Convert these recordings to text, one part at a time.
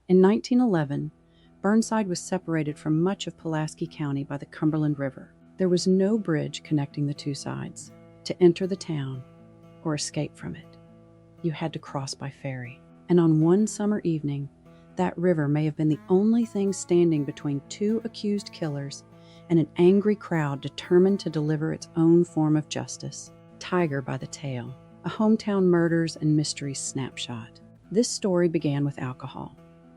In 1911, Burnside was separated from much of Pulaski County by the Cumberland River. There was no bridge connecting the two sides. To enter the town or escape from it, you had to cross by ferry. And on one summer evening, that river may have been the only thing standing between two accused killers and an angry crowd determined to deliver its own form of justice. Tiger by the Tail, a hometown murders and mysteries snapshot. This story began with alcohol.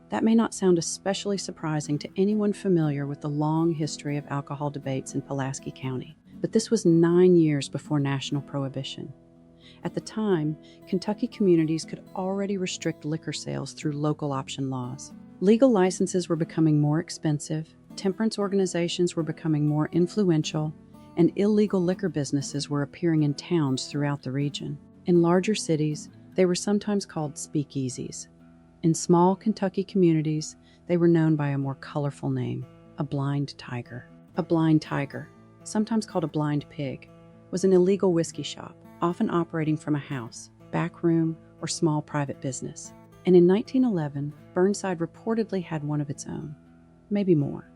That may not sound especially surprising to anyone familiar with the long history of alcohol debates in Pulaski County, but this was 9 years before national prohibition. At the time, Kentucky communities could already restrict liquor sales through local option laws. Legal licenses were becoming more expensive, temperance organizations were becoming more influential, and illegal liquor businesses were appearing in towns throughout the region. In larger cities, they were sometimes called speakeasies. In small Kentucky communities, they were known by a more colorful name, a blind tiger. A blind tiger, sometimes called a blind pig, was an illegal whiskey shop, often operating from a house, back room, or small private business. And in 1911, Burnside reportedly had one of its own, maybe more.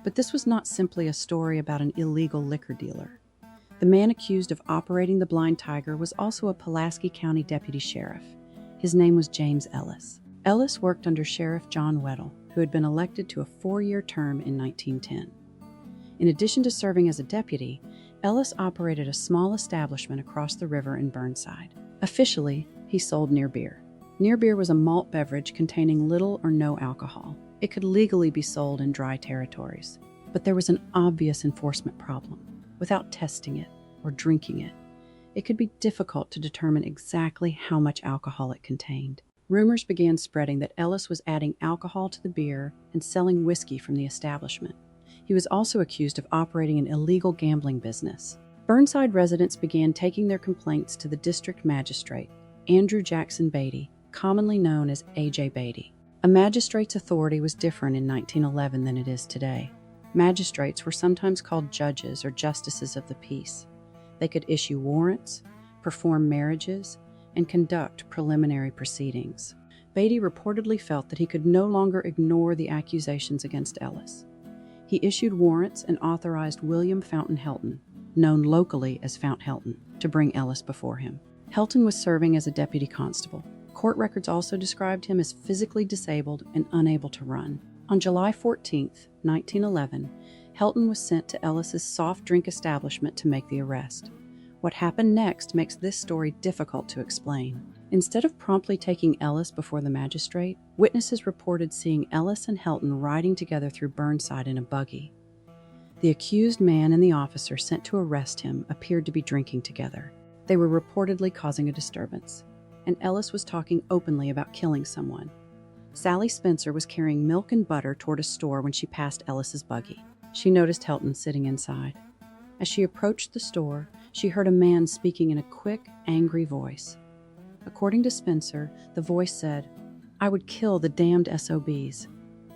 But this was not simply a story about an illegal liquor dealer. The man accused of operating the blind tiger was also a Pulaski County deputy sheriff. His name was James Ellis. Ellis worked under Sheriff John Weddle, who had been elected to a 4-year term in 1910. In addition to serving as a deputy, Ellis operated a small establishment across the river in Burnside. Officially, he sold near beer. Near beer was a malt beverage containing little or no alcohol. It could legally be sold in dry territories. But there was an obvious enforcement problem. Without testing it or drinking it, it could be difficult to determine exactly how much alcohol it contained. Rumors began spreading that Ellis was adding alcohol to the beer and selling whiskey from the establishment. He was also accused of operating an illegal gambling business. Burnside residents began taking their complaints to the district magistrate, Andrew Jackson Beatty, commonly known as A.J. Beatty. A magistrate's authority was different in 1911 than it is today. Magistrates were sometimes called judges or justices of the peace. They could issue warrants, perform marriages, and conduct preliminary proceedings. Beatty reportedly felt that he could no longer ignore the accusations against Ellis. He issued warrants and authorized William Fountain Helton, known locally as Fount Helton, to bring Ellis before him. Helton was serving as a deputy constable. Court records also described him as physically disabled and unable to run. On July 14, 1911, Helton was sent to Ellis's soft drink establishment to make the arrest. What happened next makes this story difficult to explain. Instead of promptly taking Ellis before the magistrate, witnesses reported seeing Ellis and Helton riding together through Burnside in a buggy. The accused man and the officer sent to arrest him appeared to be drinking together. They were reportedly causing a disturbance, and Ellis was talking openly about killing someone. Sally Spencer was carrying milk and butter toward a store when she passed Ellis's buggy. She noticed Helton sitting inside. As she approached the store, she heard a man speaking in a quick, angry voice. According to Spencer, the voice said, "I would kill the damned SOBs.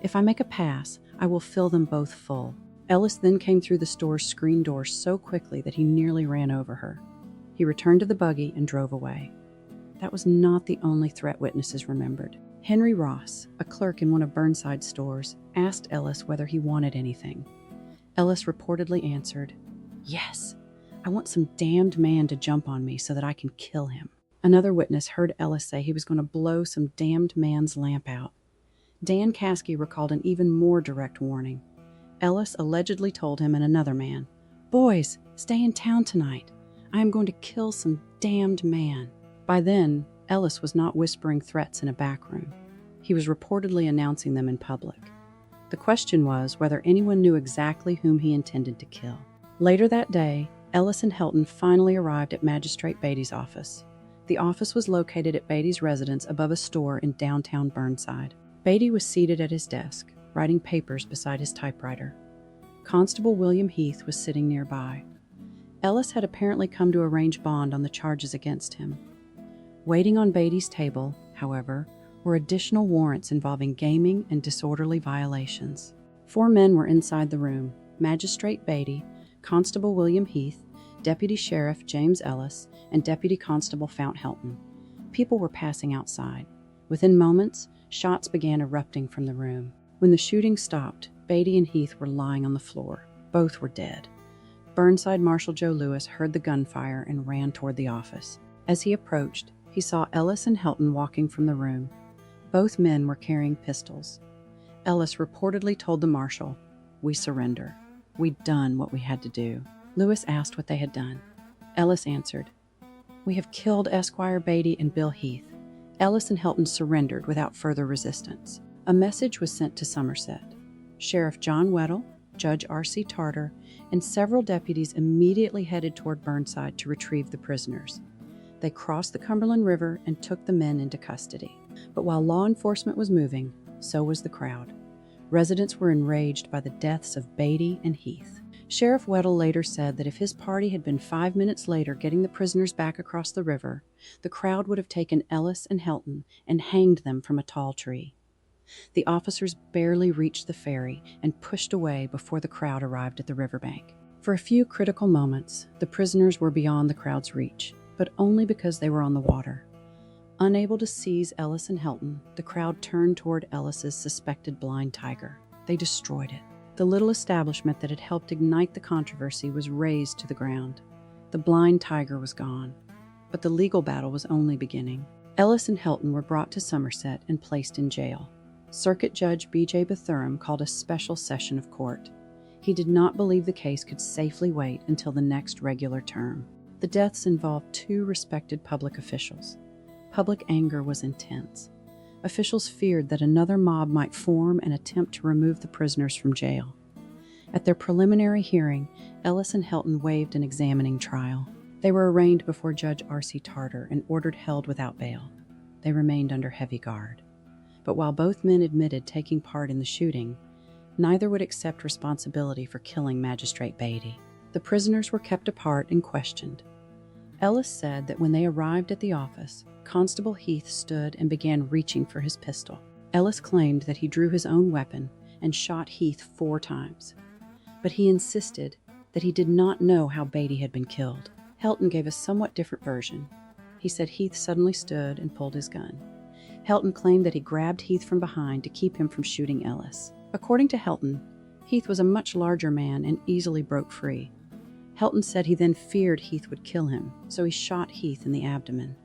If I make a pass, I will fill them both full." Ellis then came through the store's screen door so quickly that he nearly ran over her. He returned to the buggy and drove away. That was not the only threat witnesses remembered. Henry Ross, a clerk in one of Burnside's stores, asked Ellis whether he wanted anything. Ellis reportedly answered, "Yes, I want some damned man to jump on me so that I can kill him." Another witness heard Ellis say he was going to blow some damned man's lamp out. Dan Caskey recalled an even more direct warning. Ellis allegedly told him and another man, "Boys, stay in town tonight. I am going to kill some damned man." By then, Ellis was not whispering threats in a back room. He was reportedly announcing them in public. The question was whether anyone knew exactly whom he intended to kill. Later that day, Ellis and Helton finally arrived at Magistrate Beatty's office. The office was located at Beatty's residence above a store in downtown Burnside. Beatty was seated at his desk, writing papers beside his typewriter. Constable William Heath was sitting nearby. Ellis had apparently come to arrange bond on the charges against him. Waiting on Beatty's table, however, were additional warrants involving gaming and disorderly violations. 4 men were inside the room: Magistrate Beatty, Constable William Heath, Deputy Sheriff James Ellis, and Deputy Constable Fount Helton. People were passing outside. Within moments, Shots began erupting from the room. When the shooting stopped, Beatty and Heath were lying on the floor. Both were dead. Burnside Marshal Joe Lewis heard the gunfire and ran toward the office. As he approached, he saw Ellis and Helton walking from the room. Both men were carrying pistols. Ellis reportedly told the marshal, "We surrender. We'd done what we had to do." Lewis asked what they had done. Ellis answered, "We have killed Esquire Beatty and Bill Heath." Ellis and Helton surrendered without further resistance. A message was sent to Somerset. Sheriff John Weddell, Judge R.C. Tarter, and several deputies immediately headed toward Burnside to retrieve the prisoners. They crossed the Cumberland River and took the men into custody. But while law enforcement was moving, so was the crowd. Residents were enraged by the deaths of Beatty and Heath. Sheriff Weddell later said that if his party had been 5 minutes later getting the prisoners back across the river, the crowd would have taken Ellis and Helton and hanged them from a tall tree. The officers barely reached the ferry and pushed away before the crowd arrived at the riverbank. For a few critical moments, the prisoners were beyond the crowd's reach, but only because they were on the water. Unable to seize Ellis and Helton, the crowd turned toward Ellis's suspected blind tiger. They destroyed it. The little establishment that had helped ignite the controversy was razed to the ground. The blind tiger was gone, but the legal battle was only beginning. Ellis and Helton were brought to Somerset and placed in jail. Circuit Judge B.J. Bethurum called a special session of court. He did not believe the case could safely wait until the next regular term. The deaths involved 2 respected public officials. Public anger was intense. Officials feared that another mob might form and attempt to remove the prisoners from jail. At their preliminary hearing, Ellis and Helton waived an examining trial. They were arraigned before Judge R.C. Tarter and ordered held without bail. They remained under heavy guard. But while both men admitted taking part in the shooting, neither would accept responsibility for killing Magistrate Beatty. The prisoners were kept apart and questioned. Ellis said that when they arrived at the office, Constable Heath stood and began reaching for his pistol. Ellis claimed that he drew his own weapon and shot Heath 4 times, but he insisted that he did not know how Beatty had been killed. Helton gave a somewhat different version. He said Heath suddenly stood and pulled his gun. Helton claimed that he grabbed Heath from behind to keep him from shooting Ellis. According to Helton, Heath was a much larger man and easily broke free. Helton said he then feared Heath would kill him, so he shot Heath in the abdomen.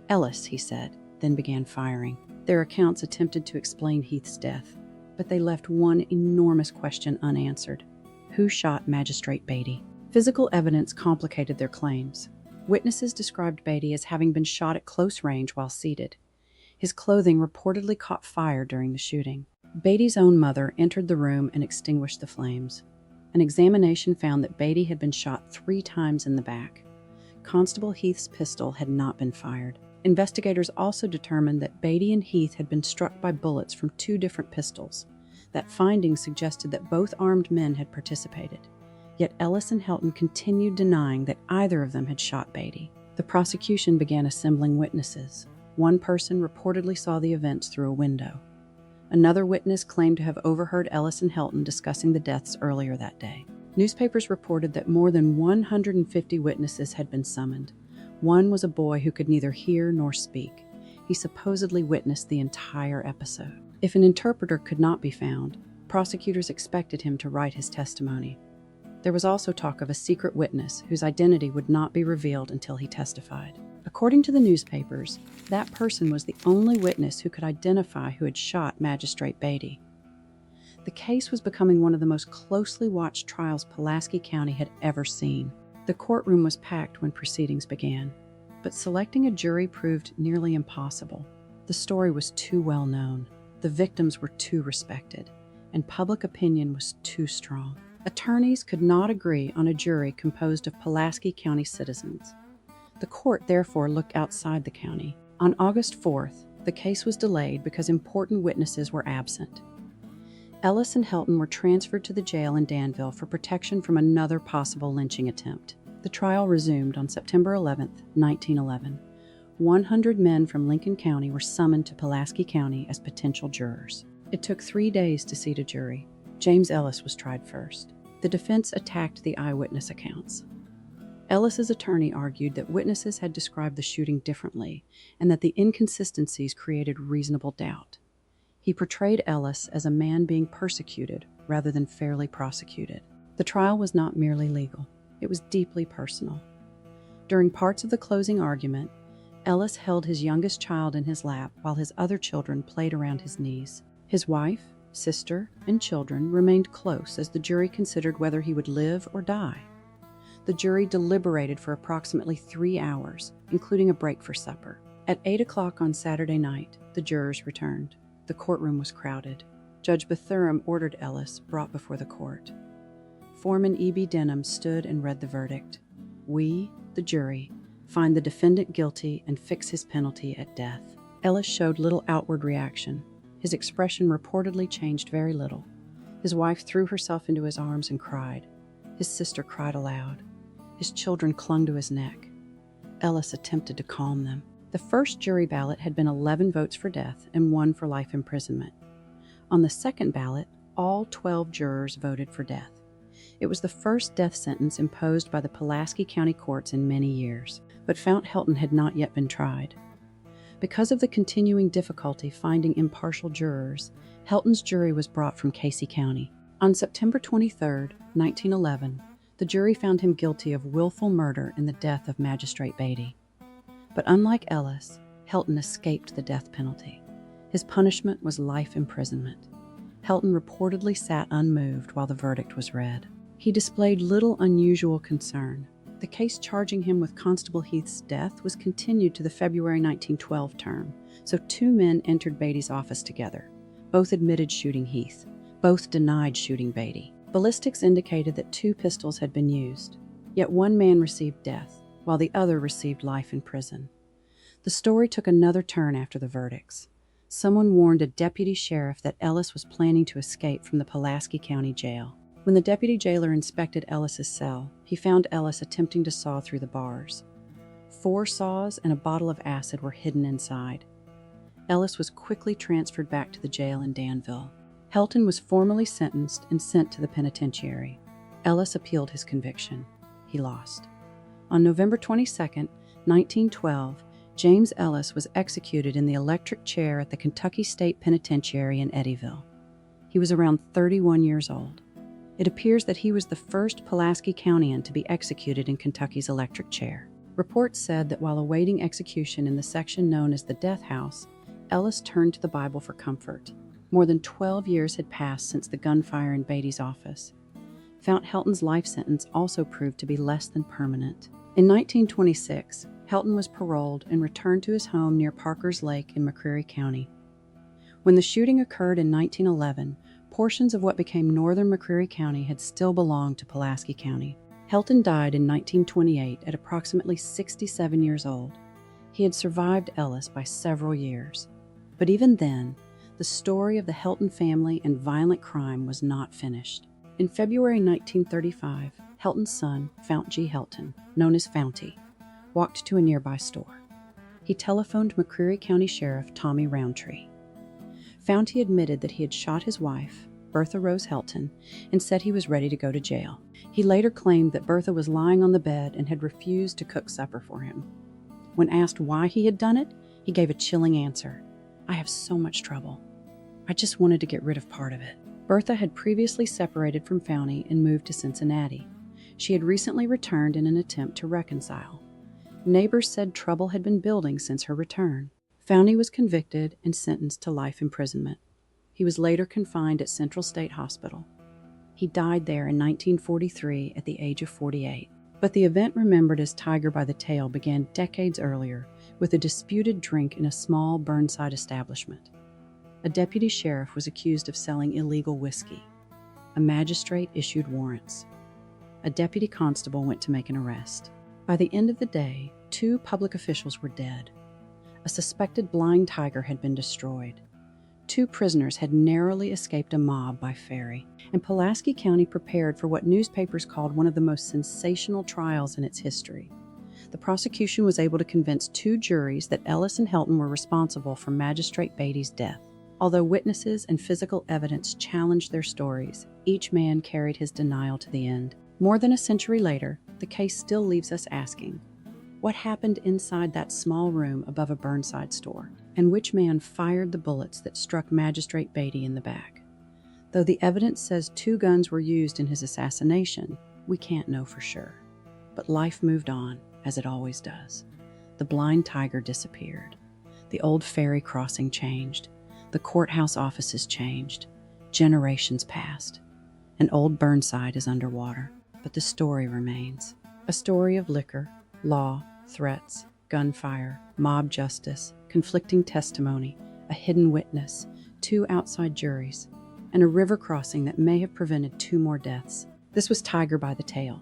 Ellis, he said, then began firing. Their accounts attempted to explain Heath's death, but they left one enormous question unanswered. Who shot Magistrate Beatty? Physical evidence complicated their claims. Witnesses described Beatty as having been shot at close range while seated. His clothing reportedly caught fire during the shooting. Beatty's own mother entered the room and extinguished the flames. An examination found that Beatty had been shot 3 times in the back. Constable Heath's pistol had not been fired. Investigators also determined that Beatty and Heath had been struck by bullets from 2 different pistols. That finding suggested that both armed men had participated. Yet Ellis and Helton continued denying that either of them had shot Beatty. The prosecution began assembling witnesses. One person reportedly saw the events through a window. Another witness claimed to have overheard Ellis and Helton discussing the deaths earlier that day. Newspapers reported that more than 150 witnesses had been summoned. One was a boy who could neither hear nor speak. He supposedly witnessed the entire episode. If an interpreter could not be found, prosecutors expected him to write his testimony. There was also talk of a secret witness whose identity would not be revealed until he testified. According to the newspapers, that person was the only witness who could identify who had shot Magistrate Beatty. The case was becoming one of the most closely watched trials Pulaski County had ever seen. The courtroom was packed when proceedings began, but selecting a jury proved nearly impossible. The story was too well known, the victims were too respected, and public opinion was too strong. Attorneys could not agree on a jury composed of Pulaski County citizens. The court therefore looked outside the county. On August 4th, the case was delayed because important witnesses were absent. Ellis and Helton were transferred to the jail in Danville for protection from another possible lynching attempt. The trial resumed on September 11, 1911. 100 men from Lincoln County were summoned to Pulaski County as potential jurors. It took 3 days to seat a jury. James Ellis was tried first. The defense attacked the eyewitness accounts. Ellis's attorney argued that witnesses had described the shooting differently and that the inconsistencies created reasonable doubt. He portrayed Ellis as a man being persecuted rather than fairly prosecuted. The trial was not merely legal, it was deeply personal. During parts of the closing argument, Ellis held his youngest child in his lap while his other children played around his knees. His wife, sister, and children remained close as the jury considered whether he would live or die. The jury deliberated for approximately 3 hours, including a break for supper. At 8 o'clock on Saturday night, the jurors returned. The courtroom was crowded. Judge Bethurum ordered Ellis brought before the court. Foreman E.B. Denham stood and read the verdict. We, the jury, find the defendant guilty and fix his penalty at death. Ellis showed little outward reaction. His expression reportedly changed very little. His wife threw herself into his arms and cried. His sister cried aloud. His children clung to his neck. Ellis attempted to calm them. The first jury ballot had been 11 votes for death and 1 for life imprisonment. On the second ballot, all 12 jurors voted for death. It was the first death sentence imposed by the Pulaski County courts in many years, but Fount Helton had not yet been tried. Because of the continuing difficulty finding impartial jurors, Helton's jury was brought from Casey County. On September 23, 1911, the jury found him guilty of willful murder in the death of Magistrate Beatty. But unlike Ellis, Helton escaped the death penalty. His punishment was life imprisonment. Helton reportedly sat unmoved while the verdict was read. He displayed little unusual concern. The case charging him with Constable Heath's death was continued to the February 1912 term, so 2 men entered Beatty's office together. Both admitted shooting Heath. Both denied shooting Beatty. Ballistics indicated that 2 pistols had been used, yet 1 man received death, while the other received life in prison. The story took another turn after the verdicts. Someone warned a deputy sheriff that Ellis was planning to escape from the Pulaski County Jail. When the deputy jailer inspected Ellis's cell, he found Ellis attempting to saw through the bars. 4 saws and a bottle of acid were hidden inside. Ellis was quickly transferred back to the jail in Danville. Helton was formally sentenced and sent to the penitentiary. Ellis appealed his conviction. He lost. On November 22, 1912, James Ellis was executed in the electric chair at the Kentucky State Penitentiary in Eddyville. He was around 31 years old. It appears that he was the first Pulaski Countyan to be executed in Kentucky's electric chair. Reports said that while awaiting execution in the section known as the Death House, Ellis turned to the Bible for comfort. More than 12 years had passed since the gunfire in Beatty's office. Fount Helton's life sentence also proved to be less than permanent. In 1926, Helton was paroled and returned to his home near Parker's Lake in McCreary County. When the shooting occurred in 1911, portions of what became northern McCreary County had still belonged to Pulaski County. Helton died in 1928 at approximately 67 years old. He had survived Ellis by several years. But even then, the story of the Helton family and violent crime was not finished. In February 1935, Helton's son, Fount G. Helton, known as Founty, walked to a nearby store. He telephoned McCreary County Sheriff Tommy Roundtree. Founty admitted that he had shot his wife, Bertha Rose Helton, and said he was ready to go to jail. He later claimed that Bertha was lying on the bed and had refused to cook supper for him. When asked why he had done it, he gave a chilling answer. "I have so much trouble. I just wanted to get rid of part of it." Bertha had previously separated from Founty and moved to Cincinnati. She had recently returned in an attempt to reconcile. Neighbors said trouble had been building since her return. Founty was convicted and sentenced to life imprisonment. He was later confined at Central State Hospital. He died there in 1943 at the age of 48. But the event remembered as Tiger by the Tail began decades earlier with a disputed drink in a small Burnside establishment. A deputy sheriff was accused of selling illegal whiskey. A magistrate issued warrants. A deputy constable went to make an arrest. By the end of the day, 2 public officials were dead. A suspected blind tiger had been destroyed. 2 prisoners had narrowly escaped a mob by ferry, and Pulaski County prepared for what newspapers called one of the most sensational trials in its history. The prosecution was able to convince 2 juries that Ellis and Helton were responsible for Magistrate Beatty's death. Although witnesses and physical evidence challenged their stories, each man carried his denial to the end. More than a century later, the case still leaves us asking, what happened inside that small room above a Burnside store? and which man fired the bullets that struck Magistrate Beatty in the back. Though the evidence says 2 guns were used in his assassination, we can't know for sure. But life moved on, as it always does. The blind tiger disappeared. The old ferry crossing changed. The courthouse offices changed. Generations passed. And old Burnside is underwater. But the story remains. A story of liquor, law, threats, gunfire, mob justice, conflicting testimony, a hidden witness, 2 outside juries, and a river crossing that may have prevented 2 more deaths. This was Tiger by the Tail,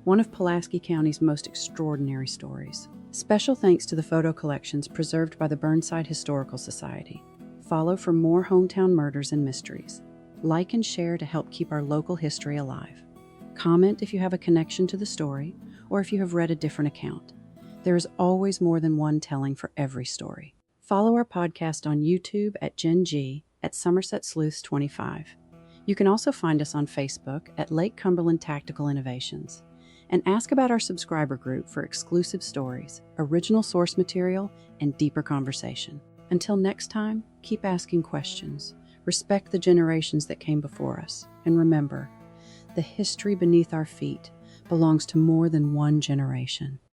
one of Pulaski County's most extraordinary stories. Special thanks to the photo collections preserved by the Burnside Historical Society. Follow for more hometown murders and mysteries. Like and share to help keep our local history alive. Comment if you have a connection to the story or if you have read a different account. There is always more than one telling for every story. Follow our podcast on YouTube at Gen G at Somerset Sleuths 25. You can also find us on Facebook at Lake Cumberland Tactical Innovations. And ask about our subscriber group for exclusive stories, original source material, and deeper conversation. Until next time, keep asking questions, respect the generations that came before us, and remember, the history beneath our feet belongs to more than one generation.